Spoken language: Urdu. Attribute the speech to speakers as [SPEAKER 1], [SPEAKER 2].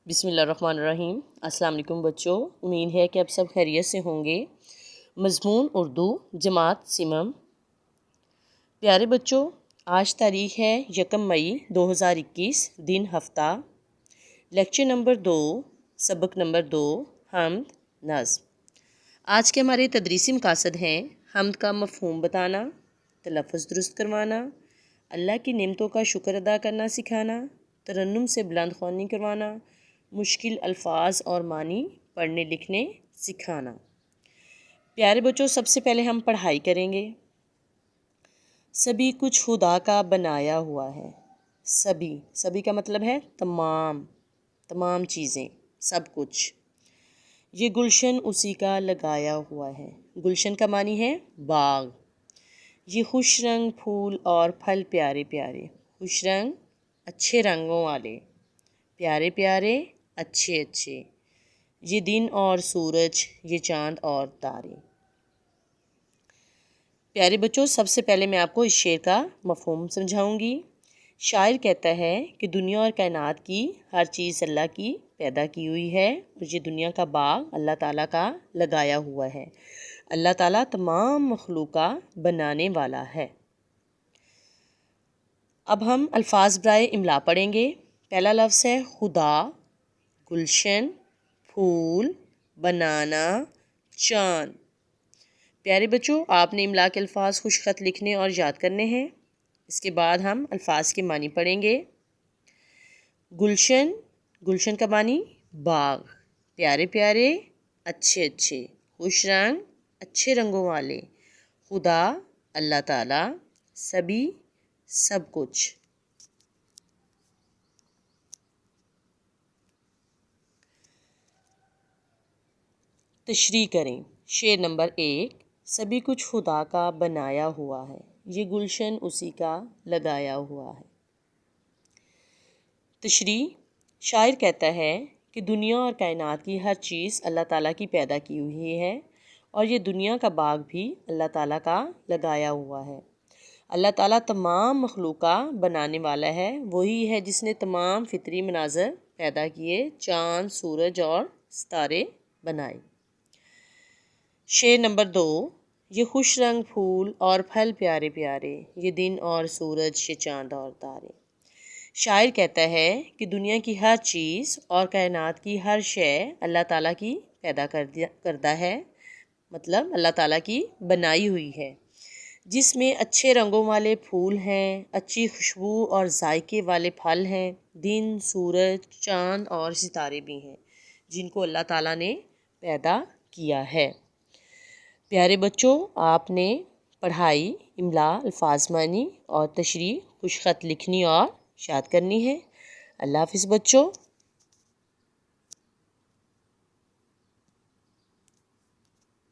[SPEAKER 1] بسم اللہ الرحمن الرحیم۔ السلام علیکم بچوں، امید ہے کہ آپ سب خیریت سے ہوں گے۔ مضمون اردو، جماعت سمم۔ پیارے بچوں، آج تاریخ ہے 1 مئی 2021، دن ہفتہ۔ لیکچر نمبر 2، سبق نمبر 2، حمد نظم۔ آج کے ہمارے تدریسی مقاصد ہیں: حمد کا مفہوم بتانا، تلفظ درست کروانا، اللہ کی نعمتوں کا شکر ادا کرنا سکھانا، ترنم سے بلند خوانی کروانا، مشکل الفاظ اور معنی پڑھنے لکھنے سکھانا۔ پیارے بچوں، سب سے پہلے ہم پڑھائی کریں گے۔ سبھی کچھ خدا کا بنایا ہوا ہے۔ سبھی کا مطلب ہے تمام چیزیں، سب کچھ۔ یہ گلشن اسی کا لگایا ہوا ہے۔ گلشن کا معنی ہے باغ۔ یہ خوش رنگ پھول اور پھل پیارے پیارے۔ خوش رنگ، اچھے رنگوں والے، پیارے پیارے، اچھے اچھے۔ یہ دن اور سورج، یہ چاند اور تارے۔ پیارے بچوں، سب سے پہلے میں آپ کو اس شعر کا مفہوم سمجھاؤں گی۔ شاعر کہتا ہے کہ دنیا اور کائنات کی ہر چیز اللہ کی پیدا کی ہوئی ہے، اور یہ دنیا کا باغ اللہ تعالیٰ کا لگایا ہوا ہے۔ اللہ تعالیٰ تمام مخلوق کا بنانے والا ہے۔ اب ہم الفاظ برائے املا پڑھیں گے۔ پہلا لفظ ہے خدا، گلشن، پھول، بنانا، چاند۔ پیارے بچوں، آپ نے املا کے الفاظ خوش خط لکھنے اور یاد کرنے ہیں۔ اس کے بعد ہم الفاظ کے معنی پڑھیں گے۔ گلشن کا معنی باغ، پیارے پیارے، اچھے اچھے، خوش رنگ، اچھے رنگوں والے، خدا اللہ تعالیٰ، سبھی سب کچھ۔ تشریح کریں۔ شعر نمبر 1، سبھی کچھ خدا کا بنایا ہوا ہے، یہ گلشن اسی کا لگایا ہوا ہے۔ تشریح، شاعر کہتا ہے کہ دنیا اور کائنات کی ہر چیز اللہ تعالیٰ کی پیدا کی ہوئی ہے، اور یہ دنیا کا باغ بھی اللہ تعالیٰ کا لگایا ہوا ہے۔ اللہ تعالیٰ تمام مخلوق کا بنانے والا ہے۔ وہی ہے جس نے تمام فطری مناظر پیدا کیے، چاند، سورج اور ستارے بنائے۔ شعر نمبر 2، یہ خوش رنگ پھول اور پھل پیارے پیارے، یہ دن اور سورج، یہ چاند اور تارے۔ شاعر کہتا ہے کہ دنیا کی ہر چیز اور کائنات کی ہر شے اللہ تعالیٰ کی پیدا کردہ ہے، مطلب اللہ تعالیٰ کی بنائی ہوئی ہے، جس میں اچھے رنگوں والے پھول ہیں، اچھی خوشبو اور ذائقے والے پھل ہیں، دن، سورج، چاند اور ستارے بھی ہیں، جن کو اللہ تعالیٰ نے پیدا کیا ہے۔ پیارے بچوں، آپ نے پڑھائی، املا، الفاظ معنی اور تشریح خوش خط لکھنی اور یاد کرنی ہے۔ اللہ حافظ بچوں۔